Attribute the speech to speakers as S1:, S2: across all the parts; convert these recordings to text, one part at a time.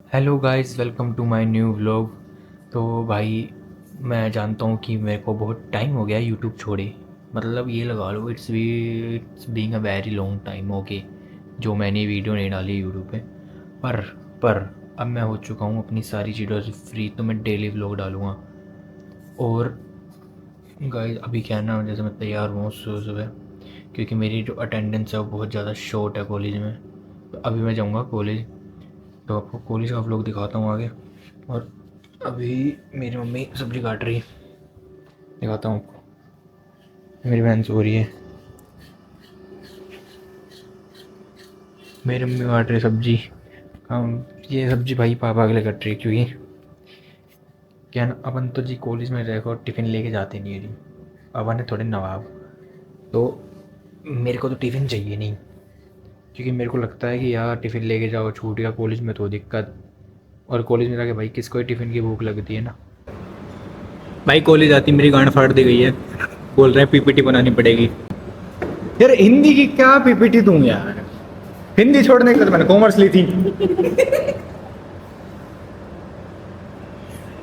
S1: Hello guys, welcome to my new vlog. तो भाई, मैं जानता हूँ कि मेरे को बहुत टाइम हो गया यूट्यूब छोड़े। मतलब ये लगा लो, it's being a very long time okay, जो मैंने वीडियो नहीं डाली यूट्यूब पे। पर पर अब मैं हो चुका हूँ अपनी सारी चीज़ों से फ्री, तो मैं डेली व्लॉग डालूँगा। और गाइस अभी क्या है ना, जैसे मैं तैयार हुआ हूँ सुबह सुबह, क्योंकि मेरी जो अटेंडेंस है वो बहुत ज़्यादा शॉर्ट है कॉलेज में। तो अभी मैं जाऊँगा कॉलेज, तो आपको कॉलेज का व्लॉग दिखाता हूँ आगे। और अभी मेरी मम्मी सब्ज़ी काट रही है, दिखाता हूँ आपको। मेरी बहन सो रही है, मेरी मम्मी काट रही है सब्ज़ी। हम ये सब्ज़ी भाई पापा के लिए कट रही है, क्योंकि क्या ना, अपन तो जी कॉलेज में रहकर टिफ़िन लेके जाते नहीं है जी, अपन है थोड़े नवाब। तो मेरे को तो टिफ़िन चाहिए नहीं, क्योंकि मेरे को लगता है कि यार टिफ़िन लेके जाओ, छूट गया कॉलेज में तो दिक्कत। और कॉलेज में जाके भाई किसको ही टिफ़िन की भूख लगती है ना। भाई कॉलेज आती मेरी गांड फाड़ दी गई है, बोल रहे हैं पीपीटी बनानी पड़ेगी। यार हिंदी की क्या पीपीटी दूं यार, हिंदी छोड़ने के लिए तो मैंने कॉमर्स ली थी।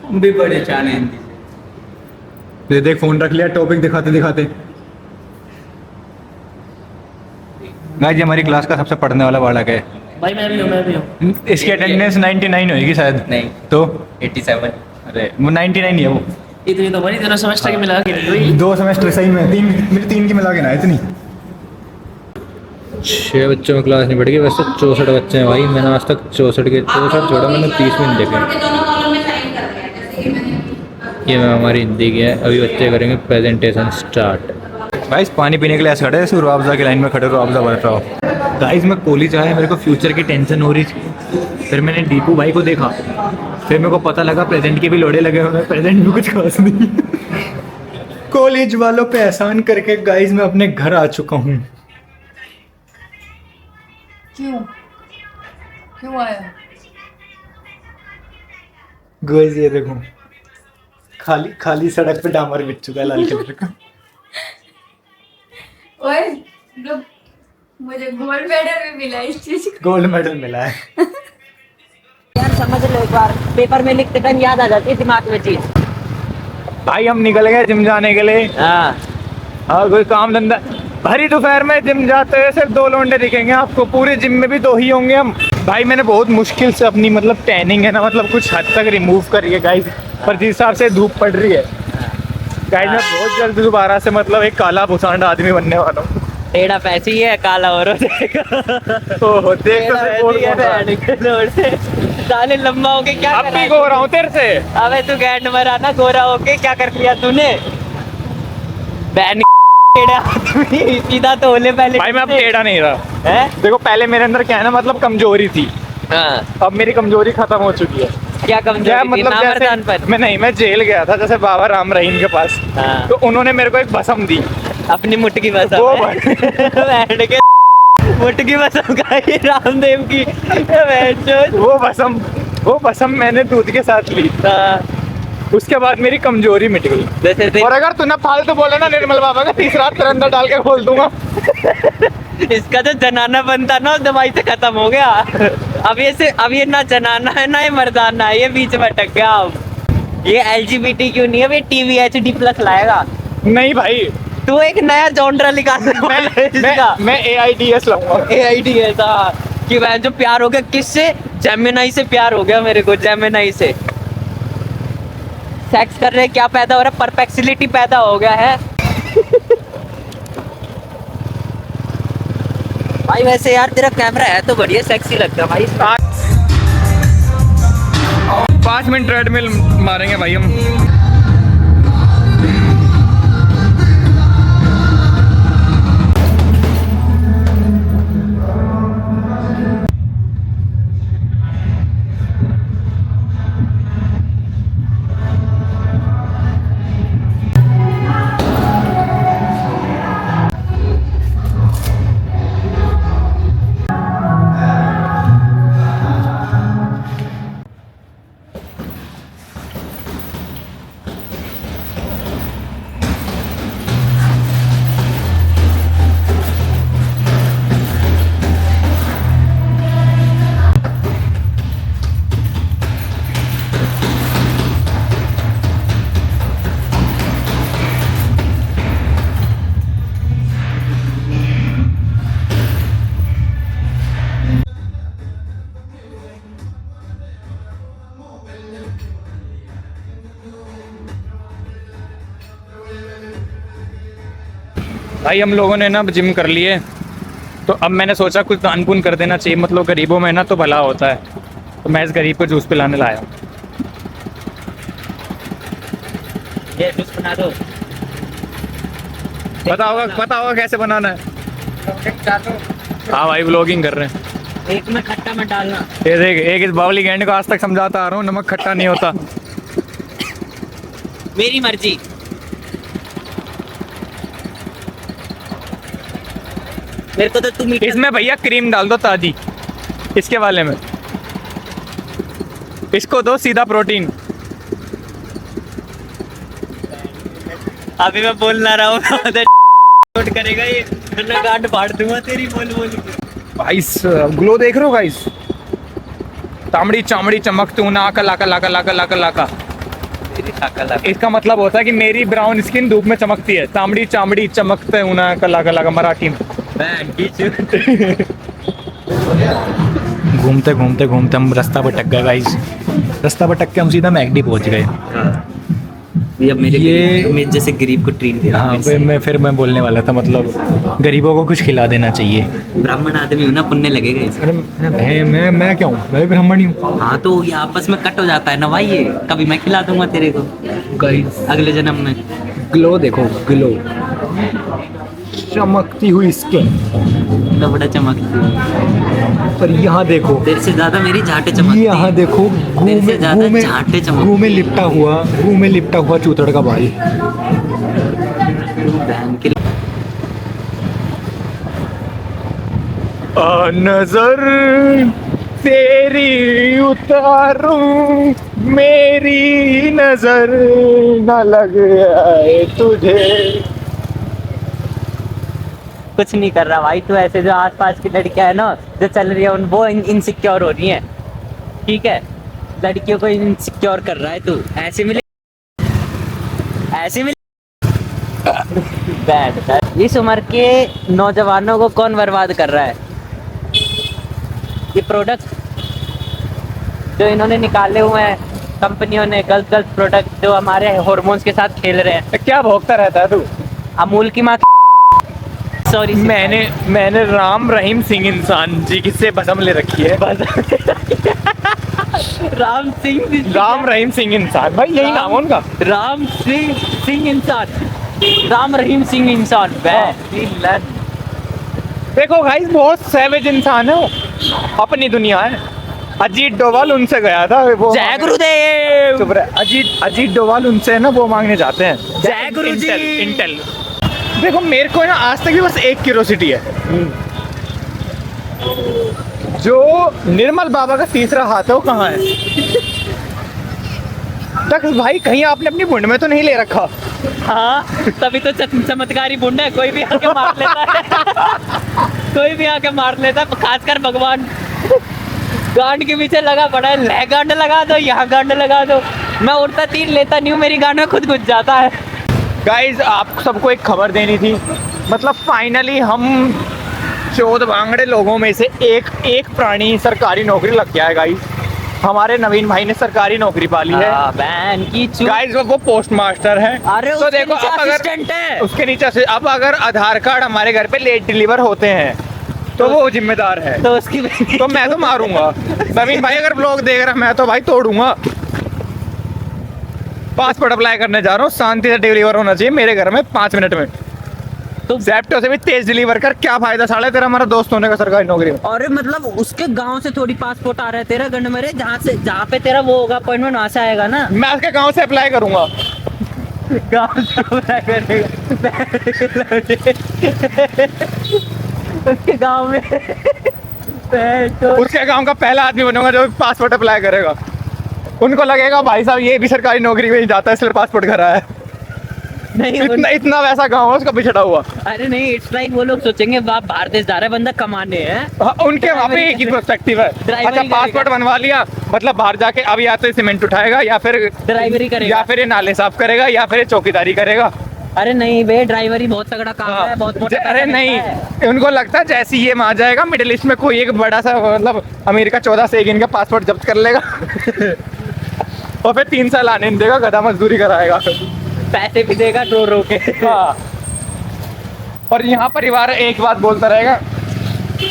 S2: हम भी बड़े चाह हैं हिंदी
S1: ये देख फोन रख लिया टॉपिक दिखाते दिखाते। गाइस ये हमारी क्लास का सबसे पढ़ने वाला बालक है।
S2: भाई मैं भी हूँ।
S1: इसकी अटेंडेंस 99 होगी शायद।
S2: नहीं,
S1: तो
S2: 87।
S1: अरे वो 99 ही है वो।
S2: इतनी तो बड़ी दोनों सेमेस्टर की मिला के नहीं हुई।
S1: 2 सेमेस्टर सही में, मेरी 3 की मिला के ना इतनी। 6 बच्चों में क्लास नहीं बढ़ गई, वैसे 64 बच्चे हैं भाई। मैंने आज तक 64 छोड़ा, मैंने 30 भी नहीं देखे। ये मैम हमारी हिंदी की है। अभी बच्चे करेंगे प्रेजेंटेशन स्टार्ट। गाइस पानी पीने के लिए ऐसे खड़े हैं, सिर्फ रुअफ़ज़ा की लाइन में खड़े, रुअफ़ज़ा भर रहा हो। गाइस मैं कॉलेज आया, मेरे को फ्यूचर की टेंशन हो रही थी। फिर मैंने दीपू भाई को देखा, फिर मेरे को पता लगा प्रेजेंट के भी लोड़े लगे हुए हैं, प्रेजेंट भी कुछ खास नहीं। कॉलेज वालों पे एहसान करके गाइस मैं अपने घर आ चुका हूँ।
S3: क्यों क्यों आया?
S1: गाइस ये देखो, खाली खाली सड़क पे डामर बिछ चुका है लाल कलर का।
S3: ओए लोग, मुझे गोल्ड मेडल भी मिला इस चीज को।
S1: गोल्ड मेडल मिला है।
S4: यार समझ लो, एक बार पेपर में लिखते टाइम याद आ जाती है दिमाग में चीज।
S1: भाई हम निकल गए जिम जाने के लिए।
S4: हाँ,
S1: और कोई काम धंधा, भरी दोपहर में जिम जाते हैं सिर्फ 2 लौंडे दिखेंगे आपको, पूरे जिम में भी 2 ही होंगे हम। भाई मैंने बहुत मुश्किल से अपनी मतलब टैनिंग है ना, मतलब कुछ हद तक रिमूव करी है गाइस, पर जिस हिसाब से धूप पड़ रही है गाइस, मैं बहुत जल्द दोबारा से मतलब एक काला भुसांड आदमी बनने वाला हूँ।
S4: टेढ़ा पैसी है, काला और हो जाएगा।
S1: ओहो देख तो सही, बोल कौन रहा है?
S4: साले लंबा होके क्या
S1: अब
S4: कर
S1: भी गो रहा हूँ तेरे से।
S4: अबे तू गैंड मरा ना, गोरा होके क्या कर लिया तूने? बैन टेढ़ा आदमी, सीधा तो होले पहले।
S1: भाई मैं अब टेढ़ा नहीं रहा
S4: है।
S1: देखो, पहले मेरे अंदर क्या है ना, मतलब कमजोरी थी,
S4: हाँ,
S1: अब मेरी कमजोरी खत्म हो चुकी है।
S4: क्या कमजोरी
S1: क्या
S4: थी?
S1: मतलब,
S4: नामर्दान पर।
S1: जैसे मैं जेल गया था जैसे बाबा राम रहीम के पास,
S4: हाँ।
S1: तो उन्होंने मेरे को एक भस्म दी।
S4: अपनी मुट्ठी बस
S1: वो
S4: बैठ के मुट्ठी बस रामदेव की।
S1: वो भस्म मैंने दूध के साथ ली। उसके बाद मेरी कमजोरी मिट गई।
S4: जैसे
S1: और अगर तूने फालतू बोले ना निर्मल बाबा का, तीसरा तेरे अंदर डाल के खोल दूंगा।
S4: इसका जो जनाना बनता ना, उस दवाई से खत्म हो गया। अब ये ना जनाना है ना ये मर्दाना है, ये बीच में अटक गया। अब ये LGBT क्यों नहीं है, ये TVHD+ लाएगा।
S1: नहीं भाई,
S4: तू एक नया जॉनरा निकाल
S1: मैं AIDS लाऊंगा।
S4: AIDS कि वह जो प्यार हो गया किससे, जेमिनाई से प्यार हो गया मेरे को, जेमिनाई से। सेक्स कर रहे क्या पैदा हो रहा है, परपेक्सिलिटी पैदा हो गया है। भाई वैसे यार तेरा कैमरा है तो बढ़िया सेक्सी लगता है भाई।
S1: 5 मिनट ट्रेडमिल मारेंगे भाई हम।
S5: भाई हम लोगों ने ना जिम कर लिए, तो अब मैंने सोचा कुछ दान पुण्य कर देना चाहिए, मतलब गरीबों में ना तो भला होता है, तो मैं इस गरीब को जूस पिलाने लाया हूँ।
S4: ये जूस बना दो।
S5: पता होगा कैसे बनाना है। हाँ भाई व्लॉगिंग कर रहे हैं।
S4: एक में खट्टा मत डालना।
S5: ये देख, एक इस बावली गैंड को आज तक समझाता आ रहा हूँ, नमक खट्टा नहीं होता।
S4: मेरी मर्जी। मेरे को तो तुम
S5: इसमें भैया क्रीम डाल दो ताजी, इसके वाले में। इसको दो सीधा प्रोटीन।
S4: अभी मैं बोल ना रहा हूँ नोट करेगा ये, वरना गांड फाड़ दूंगा तेरी बोल बोल के।
S5: भाई ग्लो देख रहे हो गाइस, तांबड़ी चामड़ी चमकते ना आका लाका लाका लाका लाका लाका।
S4: तेरी शाका लगा।
S5: इसका मतलब होता है कि मेरी ब्राउन स्किन धूप में चमकती है। तांबड़ी चामड़ी चमकते ना आका लाका लाका, मराठी में। घूमते घूमते घूमते हम रास्ता भटक गए गाइस। रास्ता भटक के हम सीधा मैकडी पहुंच गए।
S4: ये अब मेरे जैसे गरीब को ट्रीट दे रहा
S5: हाँ फिर मैं बोलने वाला था, मतलब गरीबों को कुछ खिला देना चाहिए।
S4: ब्राह्मण आदमी हूँ ना, पुण्य लगेगा इसे।
S5: अरे मैं क्या हूँ, मैं भी ब्राह्मण ही हूँ।
S4: हाँ तो ये आपस में कट हो जाता है ना भाई, ये कभी मैं खिला दूंगा तेरे को
S5: गाइस
S4: अगले जन्म में।
S5: ग्लो देखो, ग्लो, चमकती हुई स्किन।
S4: तो बड़ा चमकती है।
S5: पर यहाँ देखो,
S4: तेरे से ज्यादा मेरी झाटे चमकती
S5: यहाँ
S4: है।
S5: देखो,
S4: तेरे से ज्यादा झाटे चमकती
S5: मुंह में लिपटा हुआ चूतड़ का भाई।
S4: बहन के
S5: नजर तेरी उतारूं, मेरी नजर न लग आए तुझे।
S4: कुछ नहीं कर रहा भाई तू, ऐसे जो आसपास की लड़कियां है ना जो चल रही है वो इनसिक्योर हो रही हैं, ठीक है। लड़कियों को इनसिक्योर कर रहा है तू। ऐसे मिले बैड। इस उम्र के नौजवानों को कौन बर्बाद कर रहा है? ये प्रोडक्ट जो इन्होंने निकाले हुए हैं कंपनियों ने, गलत प्रोडक्ट जो हमारे हार्मोन्स के साथ खेल रहे हैं।
S5: क्या भोगता रहता है तू?
S4: अमूल की माँ सॉरी
S5: मैंने राम रहीम सिंह इंसान जी किससे भसम ले रखी है। राम रहीम सिंह इंसान, भाई यही नाम है उनका।
S4: राम सिंह इंसान, राम रहीम सिंह इंसान।
S5: देखो गाइस बहुत सैवेज इंसान है वो, अपनी दुनिया है। अजीत डोभाल उनसे गया था वो।
S4: जय गुरुदेव।
S5: चुप रहे। अजीत डोभाल उनसे ना वो मांगने जाते हैं,
S4: जय गुरु जी।
S5: इंटेल। देखो मेरे को ना आज तक भी बस एक क्यूरोसिटी है, जो निर्मल बाबा का तीसरा हाथ है वो कहाँ है? तक भाई कहीं आपने अपनी बुंड में तो नहीं ले रखा?
S4: हाँ तभी तो चमत्कारी बुंड है, कोई भी आके मार लेता है। कोई भी आके मार लेता है, खासकर भगवान। गांड के पीछे लगा पड़ा है, ले गांड लगा दो, यहाँ गांड लगा दो। मैं उड़ता तीर लेता नहीं हूँ, मेरी गांड में खुद घुस जाता है।
S5: गाइज आप सबको एक खबर देनी थी, मतलब फाइनली हम 14 भांगड़े लोगों में से एक प्राणी सरकारी नौकरी लग गया है गाइज। हमारे नवीन भाई ने सरकारी नौकरी पाली है।
S4: बहन की चूत।
S5: गाइज वो पोस्ट मास्टर है।
S4: अरे
S5: तो देखो अब अगर उसके नीचे से अब अगर आधार कार्ड हमारे घर पे लेट डिलीवर होते हैं तो वो जिम्मेदार है।
S4: तो उसकी
S5: तो मैं तो मारूंगा। नवीन भाई अगर ब्लॉग देख रहा मैं तो भाई तोड़ूंगा। पासपोर्ट अप्लाई करने जा रहा हूँ, शांति से डिलीवर होना चाहिए मेरे घर में 5 मिनट में।
S4: तो
S5: ज़ेप्टो से भी तेज डिलीवर कर, क्या फायदा साले तेरा हमारा दोस्त होने का सरकारी नौकरी में।
S4: और मतलब उसके गांव से थोड़ी पासपोर्ट आ रहा है तेरा गंड मरे, जहाँ पे तेरा वो होगा अपॉइंटमेंट वहाँ से आएगा ना।
S5: मैं उसके गांव से अप्लाई करूंगा।
S4: गांव से अप्लाई करेगा उसके गांव में।
S5: उसके गांव का पहला आदमी बनूंगा जो पासपोर्ट अप्लाई करेगा। उनको लगेगा भाई साहब ये भी सरकारी नौकरी में ही जाता है इसलिए पासपोर्ट करा है।
S4: नहीं
S5: इतना वैसा गांव है उसका पिछड़ा हुआ।
S4: अरे नहीं, इट्स लाइक वो लोग सोचेंगे बाप बाहर देश जा रहा है बंदा कमाने है।
S5: हाँ, उनके वहाँ पे एक ही पर्सपेक्टिव है। अच्छा पासपोर्ट बनवा लिया मतलब बाहर जाके अब या तो सीमेंट उठाएगा या फिर
S4: ड्राइवरी करेगा,
S5: या फिर ये नाले साफ करेगा या फिर ये चौकीदारी करेगा।
S4: अरे नहीं बे, ड्राइवरी बहुत तगड़ा काम है, बहुत मोटा
S5: अरे नहीं, उनको लगता है जैसे ये वहाँ जाएगा मिडिल ईस्ट में कोई एक बड़ा सा मतलब अमेरिका 14 से एक इनका पासपोर्ट जब्त कर लेगा और फिर 3 साल आने नहीं देगा, गधा मजदूरी कराएगा,
S4: पैसे भी देगा रो रो के।
S5: हाँ। और यहाँ परिवार एक बात बोलता रहेगा,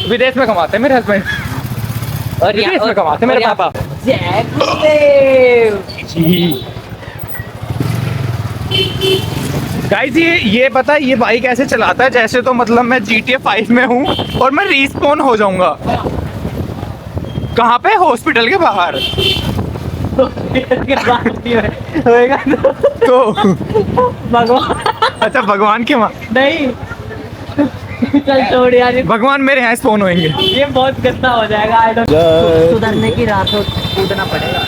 S5: विदेश में कमाते हैं मेरे हस्बैंड,
S4: और
S5: विदेश में कमाते हैं मेरे
S4: और
S5: पापा।
S4: जय गुरुदेव।
S5: गाइस ये पता है ये बाइक ऐसे चलाता है जैसे तो मतलब मैं GTA 5 में हूँ और मैं रिस्पॉन हो जाऊंगा। कहाँ पे? हॉस्पिटल के बाहर।
S4: होएगा
S5: तो
S4: भगवान
S5: अच्छा भगवान के वहाँ,
S4: नहीं, चल छोड़ यार,
S5: भगवान मेरे यहाँ स्पॉन होंगे।
S4: ये बहुत गंदा हो जाएगा। आई डोंट, सुधरने की राह तो कूदना पड़ेगा।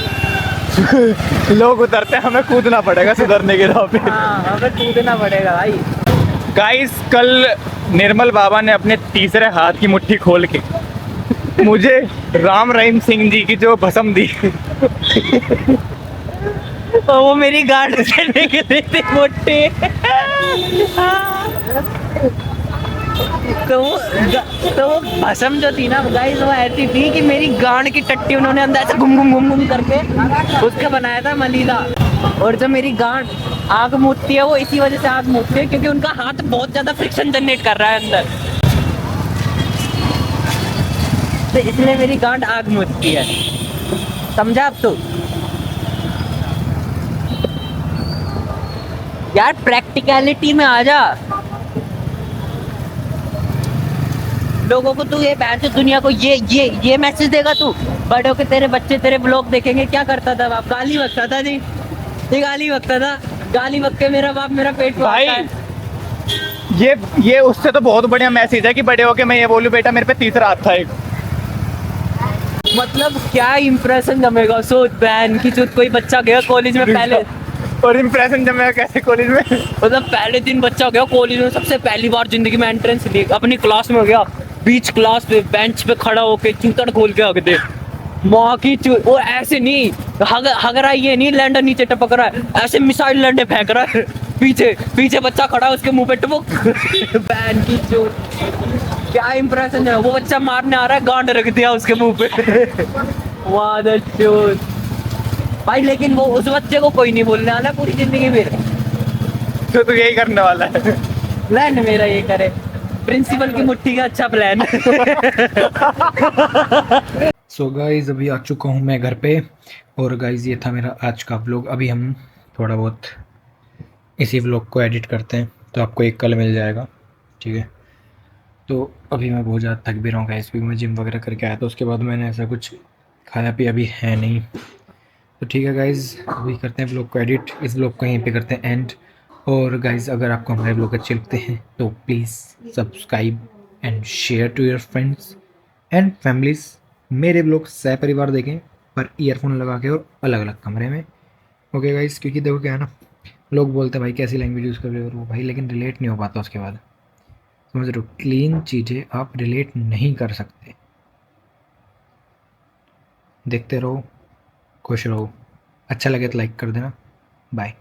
S5: लोग उतरते हैं, हमें कूदना पड़ेगा सुधरने के राह पे।
S4: हाँ, हमें कूदना पड़ेगा भाई।
S5: गाइस कल निर्मल बाबा ने अपने तीसरे हाथ की मुट्ठी खोल के मुझे राम रहीम सिंह जी की जो भस्म दी,
S4: और वो मेरी गार्ड करने के लिए थे मोटे। तो वो भस्म जो थी ना गाइस, वो ऐसी थी कि मेरी गांड की टट्टी उन्होंने अंदर ऐसे घुम घुम घुम घुम करके उसका बनाया था मलीदा। और जो मेरी गांड आग मूतती है, वो इसी वजह से आग मूतती है क्योंकि उनका हाथ बहुत ज्यादा फ्रिक्शन जनरेट कर रहा है अंदर, तो इसलिए मेरी गांड आग मूतती है। समझा अब तो? यार प्रैक्टिकलिटी में आ जा। लोगों को तू ये बैठ दुनिया को ये मैसेज देगा तू, बड़े होके तेरे बच्चे तेरे ब्लॉग देखेंगे। क्या करता था बाप? गाली बकता था जी, ये गाली बकता था, गाली बक के मेरा बाप मेरा पेट
S5: भाई
S4: फाड़ता है।
S5: ये उससे तो बहुत बढ़िया मैसेज है कि बड़े होके मैं ये बोलूं बेटा मेरे पे तीसरा हाथ था एक।
S4: मतलब क्या इंप्रेशन जमेगा? सोच बहन की चुत, कोई बच्चा गया कॉलेज में पहले,
S5: और इम्प्रेशन जब मैं कैसे कॉलेज में,
S4: मतलब पहले दिन बच्चा गया कॉलेज में, सबसे पहली बार जिंदगी में एंट्रेंस ली, अपनी क्लास में गया, बीच क्लास पे बेंच पे खड़ा होके चूतड़ खोल के हक दे माँ की चूत। वो ऐसे नहीं हग रहा है, ये नहीं लैंडर नीचे टपक रहा है, ऐसे मिसाइल लैंडर फेंक रहा है। पीछे बच्चा खड़ा है, उसके मुंह पे टपक। बहन की चूत, क्या इंप्रेशन है? वो बच्चा मारने आ रहा है, गांड रख दिया उसके मुंह पे। वाह द चूत भाई। लेकिन वो उस बच्चे को कोई नहीं बोलने वाला पूरी जिंदगी में।
S5: तो यही करने वाला है।
S4: प्लान मेरा ये करे, प्रिंसिपल की मुट्ठी का अच्छा प्लान।
S1: सो गाइज़ अभी आ चुका हूँ मैं घर पे, और गाइज़ ये था मेरा आज का व्लॉग। अभी हम थोड़ा बहुत इसी व्लॉग को एडिट करते हैं, तो आपको एक कल मिल जाएगा, ठीक है। तो अभी मैं बहुत ज़्यादा थक भी रहा हूँ गाइज़, क्योंकि मैं जिम वगैरह करके आया था, उसके बाद मैंने ऐसा कुछ खाया पिया भी है नहीं। तो ठीक है गाइज़, अभी करते हैं व्लॉग को एडिट, इस व्लॉग को यहीं पे करते हैं एंड। और गाइज़ अगर आपको हमारे व्लॉग अच्छे लगते हैं तो please subscribe and share to your friends and families. मेरे व्लॉग सह परिवार देखें, पर ईयरफोन लगा के और अलग अलग कमरे में, ओके गाइज़। क्योंकि देखो क्या है ना, लोग बोलते हैं भाई कैसी लैंग्वेज यूज़ कर रहे हो वो भाई, लेकिन रिलेट नहीं हो पाता उसके बाद। समझ रहे हो, क्लीन चीज़ें आप रिलेट नहीं कर सकते। देखते रहो, खुश रहो, अच्छा लगे तो लाइक कर देना, बाय।